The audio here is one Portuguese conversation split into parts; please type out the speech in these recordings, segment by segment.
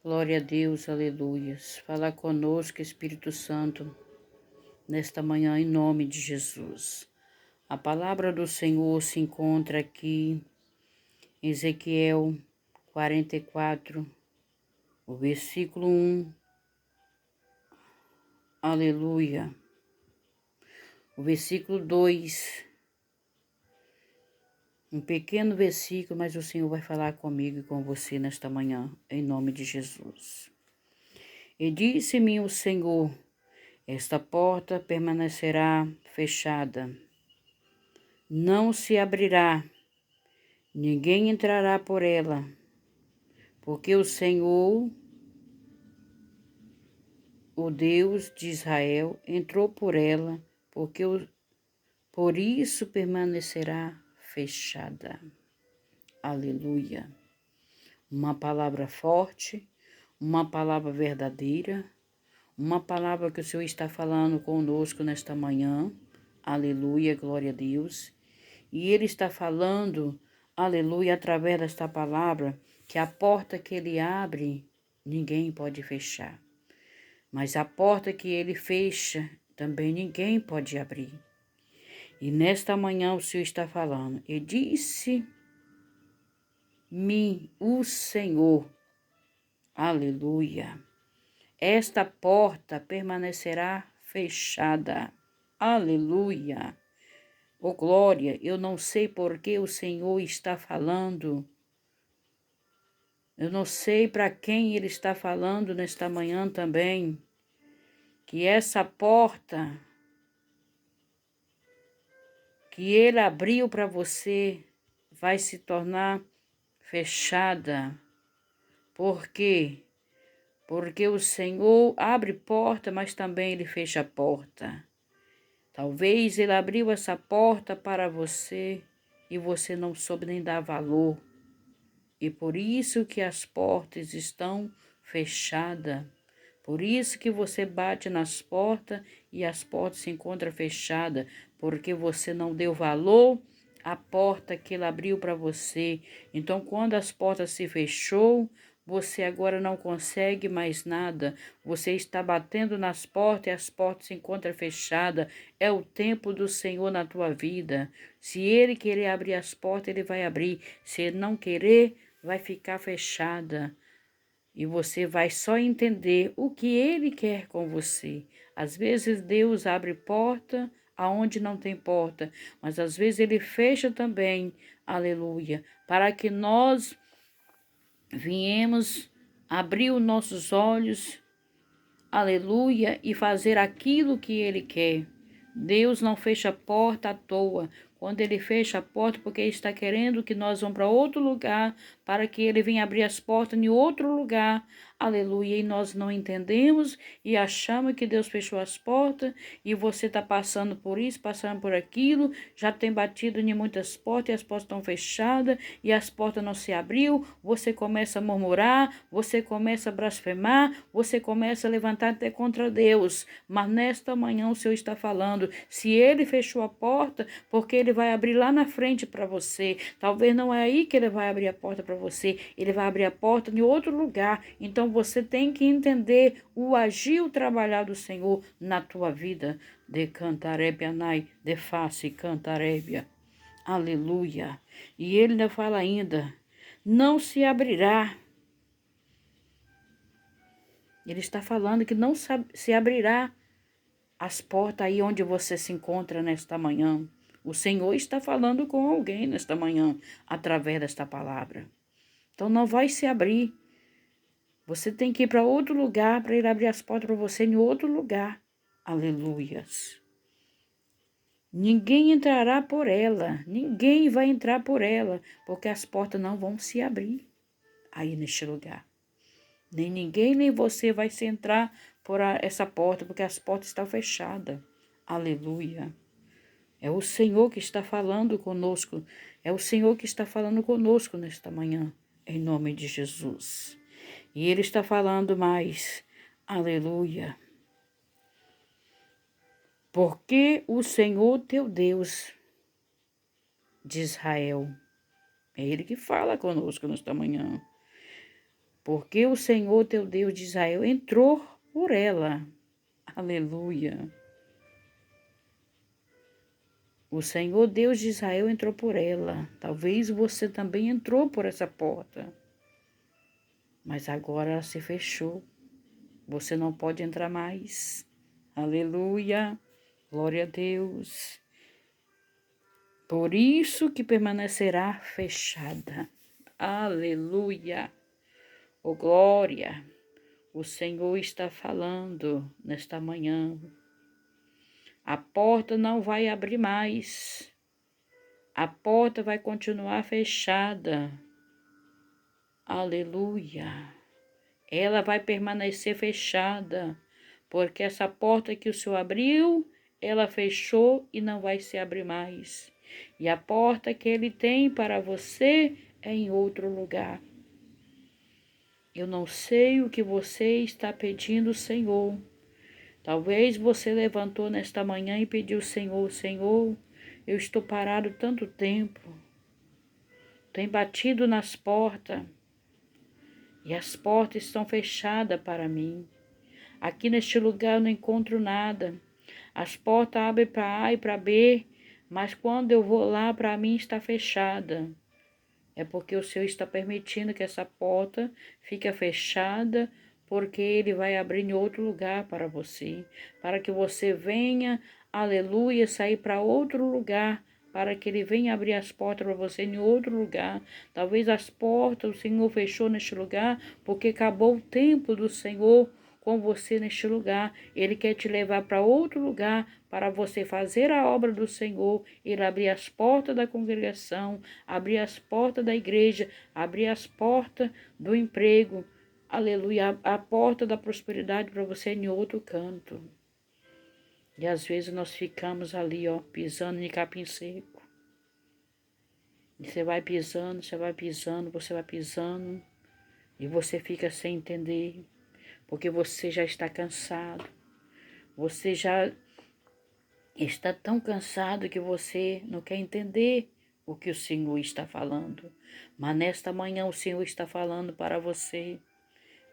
Glória a Deus, aleluias. Fala conosco, Espírito Santo, nesta manhã, em nome de Jesus. A palavra do Senhor se encontra aqui em Ezequiel 44, o versículo 1. Aleluia. O versículo 2. Um pequeno versículo, mas o Senhor vai falar comigo e com você nesta manhã, em nome de Jesus. E disse-me o Senhor: esta porta permanecerá fechada, não se abrirá, ninguém entrará por ela, porque o Senhor, o Deus de Israel, entrou por ela, por isso permanecerá fechada. Aleluia. Uma palavra forte, uma palavra verdadeira, uma palavra que o Senhor está falando conosco nesta manhã. Aleluia, glória a Deus. E Ele está falando, aleluia, através desta palavra, que a porta que Ele abre, ninguém pode fechar. Mas a porta que Ele fecha, também ninguém pode abrir. E nesta manhã o Senhor está falando: e disse-me o Senhor, aleluia, esta porta permanecerá fechada, aleluia. Oh glória, eu não sei por que o Senhor está falando. Eu não sei para quem Ele está falando nesta manhã também. Que essa porta que Ele abriu para você vai se tornar fechada. Por quê? Porque o Senhor abre porta, mas também Ele fecha a porta. Talvez Ele abriu essa porta para você e você não soube nem dar valor. E por isso que as portas estão fechadas. Por isso que você bate nas portas e as portas se encontram fechadas. Porque você não deu valor à porta que Ele abriu para você. Então, quando as portas se fechou, você agora não consegue mais nada. Você está batendo nas portas e as portas se encontram fechadas. É o tempo do Senhor na tua vida. Se Ele querer abrir as portas, Ele vai abrir. Se Ele não querer, vai ficar fechada. E você vai só entender o que Ele quer com você. Às vezes Deus abre porta aonde não tem porta, mas às vezes Ele fecha também, aleluia, para que nós viemos abrir os nossos olhos, aleluia, e fazer aquilo que Ele quer. Deus não fecha a porta à toa. Quando Ele fecha a porta, porque Ele está querendo que nós vamos para outro lugar, para que Ele venha abrir as portas em outro lugar. Aleluia. E nós não entendemos e achamos que Deus fechou as portas e você está passando por isso, passando por aquilo, já tem batido em muitas portas e as portas estão fechadas e as portas não se abriu. Você começa a murmurar, você começa a blasfemar, você começa a levantar até contra Deus. Mas nesta manhã o Senhor está falando, se Ele fechou a porta, porque Ele vai abrir lá na frente para você. Talvez não é aí que Ele vai abrir a porta para você, Ele vai abrir a porta em outro lugar. Então você tem que entender o agir, o trabalhar do Senhor na tua vida. De cantarébia nai, de face cantarébia. Aleluia. E Ele ainda fala ainda, não se abrirá. Ele está falando que não se abrirá as portas aí onde você se encontra nesta manhã. O Senhor está falando com alguém nesta manhã, através desta palavra. Então não vai se abrir. Você tem que ir para outro lugar, para Ele abrir as portas para você em outro lugar. Aleluias. Ninguém entrará por ela. Ninguém vai entrar por ela, porque as portas não vão se abrir aí neste lugar. Nem ninguém, nem você vai se entrar por essa porta, porque as portas estão fechadas. Aleluia. É o Senhor que está falando conosco. É o Senhor que está falando conosco nesta manhã, em nome de Jesus. E Ele está falando mais. Aleluia. Porque o Senhor teu Deus de Israel, é Ele que fala conosco nesta manhã. porque o Senhor teu Deus de Israel entrou por ela. Aleluia. O Senhor Deus de Israel entrou por ela. Talvez você também entrou por essa porta. Mas agora ela se fechou. Você não pode entrar mais. Aleluia. Glória a Deus. Por isso que permanecerá fechada. Aleluia. Oh, glória. O Senhor está falando nesta manhã. A porta não vai abrir mais. A porta vai continuar fechada. Aleluia. Ela vai permanecer fechada, porque essa porta que o Senhor abriu, ela fechou e não vai se abrir mais. E a porta que Ele tem para você é em outro lugar. Eu não sei o que você está pedindo, Senhor. Talvez você levantou nesta manhã e pediu, Senhor, Senhor, eu estou parado tanto tempo. Tem batido nas portas. E as portas estão fechadas para mim. Aqui neste lugar eu não encontro nada. As portas abrem para A e para B, mas quando eu vou lá, para mim está fechada. É porque o Senhor está permitindo que essa porta fique fechada, porque Ele vai abrir em outro lugar para você, para que você venha, aleluia, sair para outro lugar, para que Ele venha abrir as portas para você em outro lugar. Talvez as portas o Senhor fechou neste lugar, porque acabou o tempo do Senhor com você neste lugar. Ele quer te levar para outro lugar, para você fazer a obra do Senhor. Ele abrir as portas da congregação, abrir as portas da igreja, abrir as portas do emprego. Aleluia, a porta da prosperidade para você em outro canto. E às vezes nós ficamos ali, ó, pisando em capim seco. E você vai pisando, você vai pisando, você vai pisando. E você fica sem entender, porque você já está cansado. Você já está tão cansado que você não quer entender o que o Senhor está falando. Mas nesta manhã o Senhor está falando para você,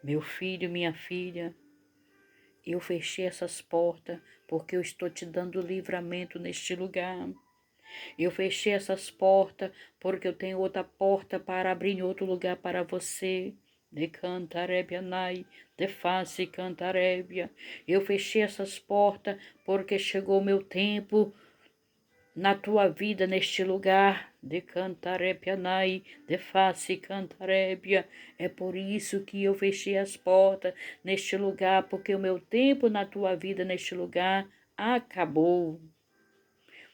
meu filho, minha filha. Eu fechei essas portas porque eu estou te dando livramento neste lugar. Eu fechei essas portas porque eu tenho outra porta para abrir em outro lugar para você. De cantarébia nai, de face cantarébia. Eu fechei essas portas porque chegou o meu tempo na tua vida neste lugar. De cantarébia nai, de face cantarébia. É por isso que eu fechei as portas neste lugar, porque o meu tempo na tua vida neste lugar acabou.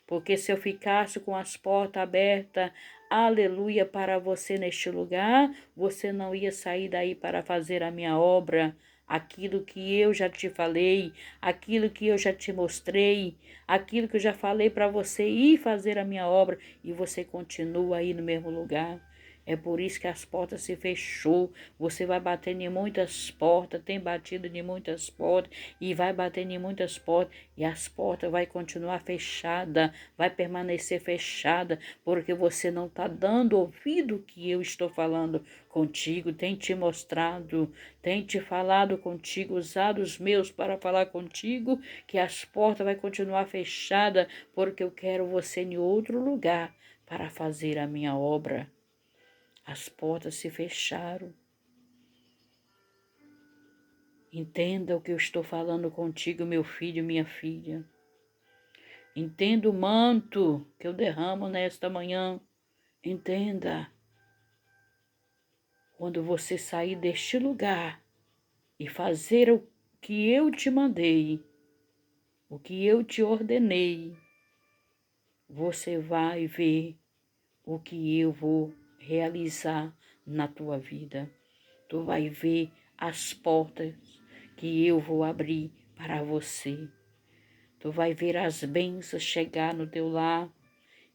Porque se eu ficasse com as portas abertas, aleluia, para você neste lugar, você não ia sair daí para fazer a minha obra, aquilo que eu já te falei, aquilo que eu já te mostrei, aquilo que eu já falei para você ir fazer a minha obra, e você continua aí no mesmo lugar. É por isso que as portas se fechou. Você vai batendo em muitas portas, tem batido em muitas portas e vai batendo em muitas portas e as portas vai continuar fechada, vai permanecer fechada, porque você não está dando ouvido que eu estou falando contigo, tem te mostrado, tem te falado contigo, usado os meus para falar contigo, que as portas vai continuar fechada, porque eu quero você em outro lugar para fazer a minha obra. As portas se fecharam. Entenda o que eu estou falando contigo, meu filho, minha filha. Entenda o manto que eu derramo nesta manhã. Entenda. Quando você sair deste lugar e fazer o que eu te mandei, o que eu te ordenei, você vai ver o que eu vou realizar na tua vida. Tu vai ver as portas que eu vou abrir para você. Tu vai ver as bênçãos chegar no teu lar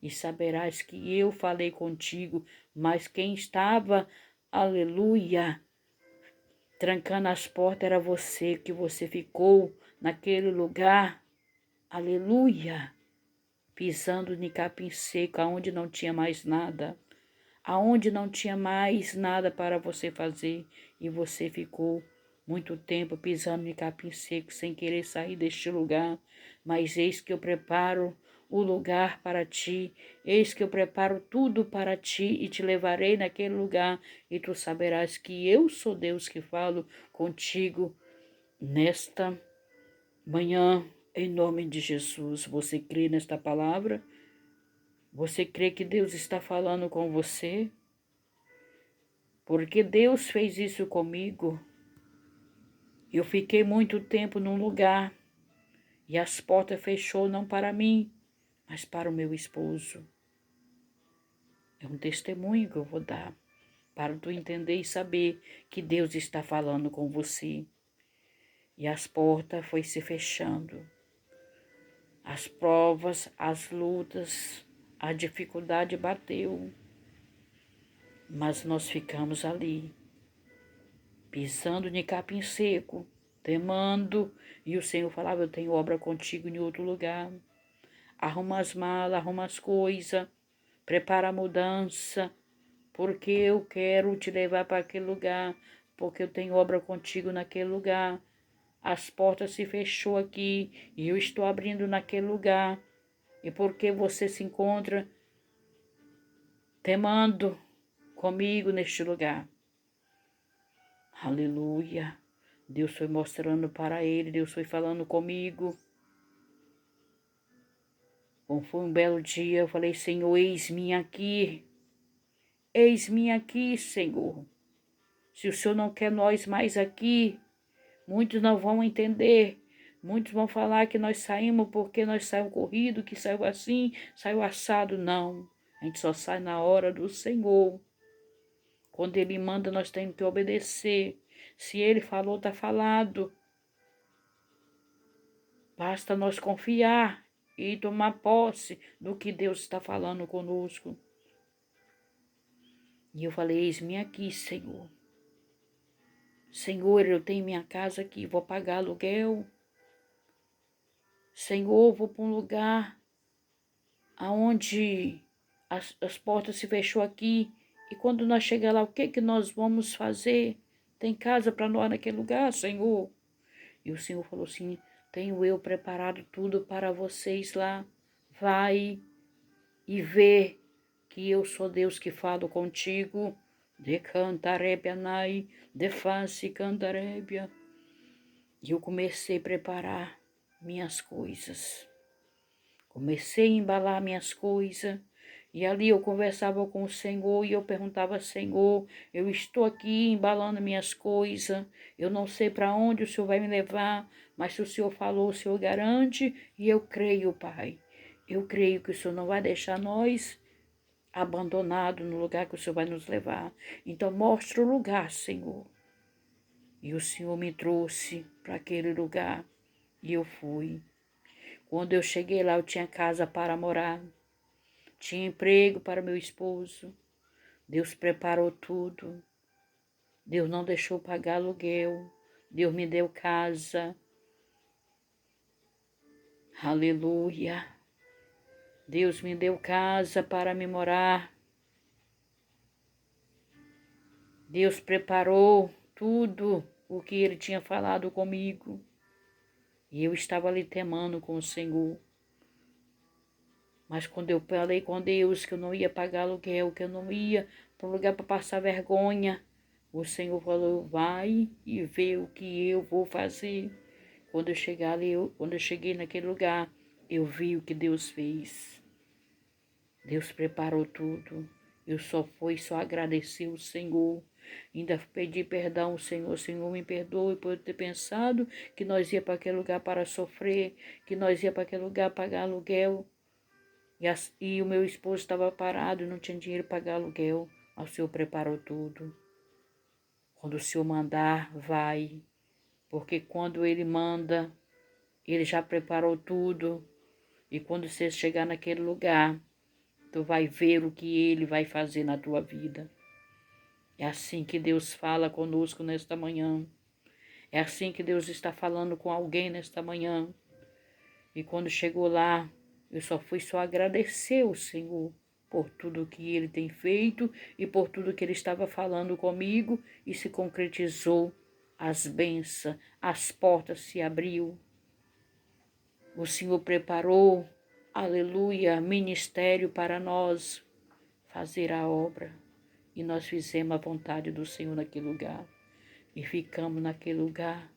e saberás que eu falei contigo, mas quem estava, aleluia, trancando as portas era você, que você ficou naquele lugar, aleluia, pisando em capim seco, aonde não tinha mais nada. aonde não tinha mais nada para você fazer e você ficou muito tempo pisando em capim seco sem querer sair deste lugar. Mas eis que eu preparo o lugar para ti, eis que eu preparo tudo para ti e te levarei naquele lugar e tu saberás que eu sou Deus que falo contigo nesta manhã, em nome de Jesus. Você crê nesta palavra? Você crê que Deus está falando com você? Porque Deus fez isso comigo. Eu fiquei muito tempo num lugar e as portas fechou não para mim, mas para o meu esposo. É um testemunho que eu vou dar para tu entender e saber que Deus está falando com você. E as portas foi se fechando. As provas, as lutas, a dificuldade bateu. Mas nós ficamos ali, pisando em capim seco, temando. E o Senhor falava, eu tenho obra contigo em outro lugar. Arruma as malas, arruma as coisas, prepara a mudança, porque eu quero te levar para aquele lugar, porque eu tenho obra contigo naquele lugar. As portas se fechou aqui e eu estou abrindo naquele lugar. E porque você se encontra temando comigo neste lugar. Aleluia. Deus foi mostrando para ele, Deus foi falando comigo. Como foi um belo dia, eu falei, Senhor, eis-me aqui. Eis-me aqui, Senhor. Se o Senhor não quer nós mais aqui, muitos não vão entender. Muitos vão falar que nós saímos porque nós saímos corrido, que saiu assim, saiu assado. Não, a gente só sai na hora do Senhor. Quando Ele manda, nós temos que obedecer. Se Ele falou, está falado. Basta nós confiar e tomar posse do que Deus está falando conosco. E eu falei, eis-me aqui, Senhor. Senhor, eu tenho minha casa aqui, vou pagar aluguel. Senhor, vou para um lugar aonde as portas se fechou aqui. E quando nós chegar lá, o que nós vamos fazer? Tem casa para nós naquele lugar, Senhor? E o Senhor falou assim, tenho eu preparado tudo para vocês lá. Vai e vê que eu sou Deus que falo contigo. De cantarébia nai, de face cantarébia. E eu comecei a preparar minhas coisas. Comecei a embalar minhas coisas. E ali eu conversava com o Senhor e eu perguntava, Senhor, eu estou aqui embalando minhas coisas. Eu não sei para onde o Senhor vai me levar, mas se o Senhor falou, o Senhor garante. E eu creio, Pai. Eu creio que o Senhor não vai deixar nós abandonados no lugar que o Senhor vai nos levar. Então mostra o lugar, Senhor. E o Senhor me trouxe para aquele lugar e eu fui. Quando eu cheguei lá, eu tinha casa para morar, tinha emprego para meu esposo. Deus preparou tudo. Deus não deixou pagar aluguel. Deus me deu casa. Aleluia. Deus me deu casa para me morar. Deus preparou tudo o que Ele tinha falado comigo. E eu estava ali temando com o Senhor. Mas quando eu falei com Deus que eu não ia pagar aluguel, que eu não ia para um lugar para passar vergonha, o Senhor falou, vai e vê o que eu vou fazer. Quando eu chegar ali, quando eu cheguei naquele lugar, eu vi o que Deus fez. Deus preparou tudo. Eu só agradecer o Senhor. Ainda pedi perdão ao Senhor. Senhor, me perdoe por eu ter pensado que nós ia para aquele lugar para sofrer, que nós ia para aquele lugar pagar aluguel. E o meu esposo estava parado e não tinha dinheiro para pagar aluguel. O Senhor preparou tudo. Quando o Senhor mandar, vai. Porque quando Ele manda, Ele já preparou tudo. E quando você chegar naquele lugar, tu vai ver o que Ele vai fazer na tua vida. É assim que Deus fala conosco nesta manhã. É assim que Deus está falando com alguém nesta manhã. E quando chegou lá, eu só fui agradecer o Senhor por tudo que Ele tem feito e por tudo que Ele estava falando comigo e se concretizou. As bênçãos, as portas se abriu. O Senhor preparou, aleluia, ministério para nós fazer a obra. E nós fizemos a vontade do Senhor naquele lugar. E ficamos naquele lugar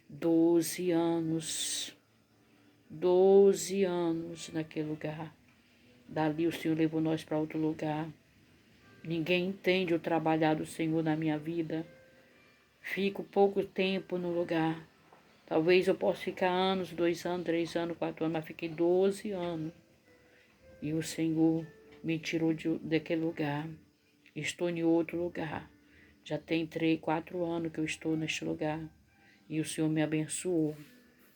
12 anos. 12 anos naquele lugar. Dali o Senhor levou nós para outro lugar. Ninguém entende o trabalhar do Senhor na minha vida. Fico pouco tempo no lugar. Talvez eu possa ficar anos, 2 anos, 3 anos, 4 anos, mas fiquei 12 anos. E o Senhor me tirou daquele lugar. Estou em outro lugar. Já tem 3, 4 anos que eu estou neste lugar. E o Senhor me abençoou.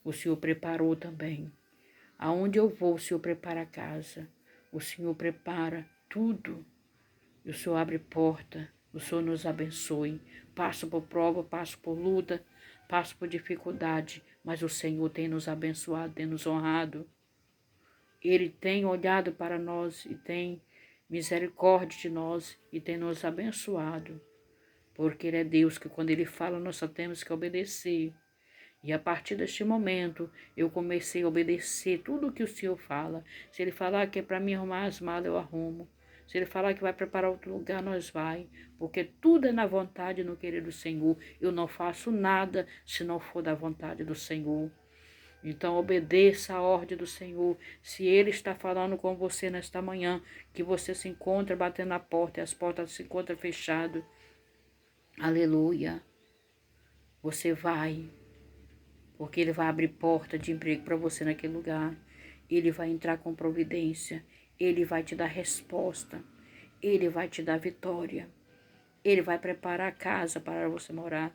O Senhor preparou também. Aonde eu vou, o Senhor prepara a casa. O Senhor prepara tudo. E o Senhor abre porta. O Senhor nos abençoe. Passo por prova, passo por luta, passo por dificuldade. Mas o Senhor tem nos abençoado, tem nos honrado. Ele tem olhado para nós e tem misericórdia de nós e tem nos abençoado. Porque Ele é Deus que quando Ele fala nós só temos que obedecer. E a partir deste momento eu comecei a obedecer tudo o que o Senhor fala. Se Ele falar que é para mim arrumar as malas, eu arrumo. Se Ele falar que vai preparar outro lugar, nós vai. Porque tudo é na vontade e no querer do Senhor. Eu não faço nada se não for da vontade do Senhor. Então obedeça a ordem do Senhor. Se Ele está falando com você nesta manhã, que você se encontra batendo na porta e as portas se encontram fechadas, aleluia, você vai, porque Ele vai abrir porta de emprego para você naquele lugar. Ele vai entrar com providência, Ele vai te dar resposta, Ele vai te dar vitória, Ele vai preparar a casa para você morar,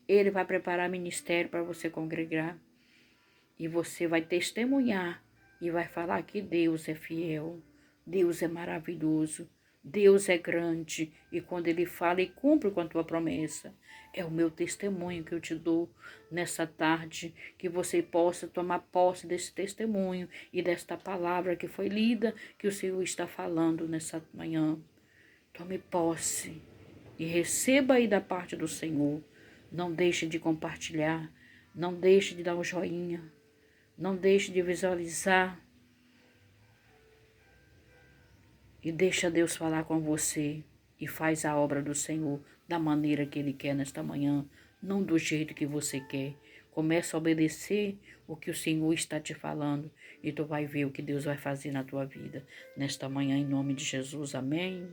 Ele vai preparar ministério para você congregar. E você vai testemunhar e vai falar que Deus é fiel, Deus é maravilhoso, Deus é grande. E quando Ele fala e cumpre com a tua promessa, é o meu testemunho que eu te dou nessa tarde, que você possa tomar posse desse testemunho e desta palavra que foi lida, que o Senhor está falando nessa manhã. Tome posse e receba aí da parte do Senhor. Não deixe de compartilhar, não deixe de dar um joinha. Não deixe de visualizar e deixa Deus falar com você e faz a obra do Senhor da maneira que Ele quer nesta manhã, não do jeito que você quer. Começa a obedecer o que o Senhor está te falando e tu vai ver o que Deus vai fazer na tua vida nesta manhã em nome de Jesus. Amém.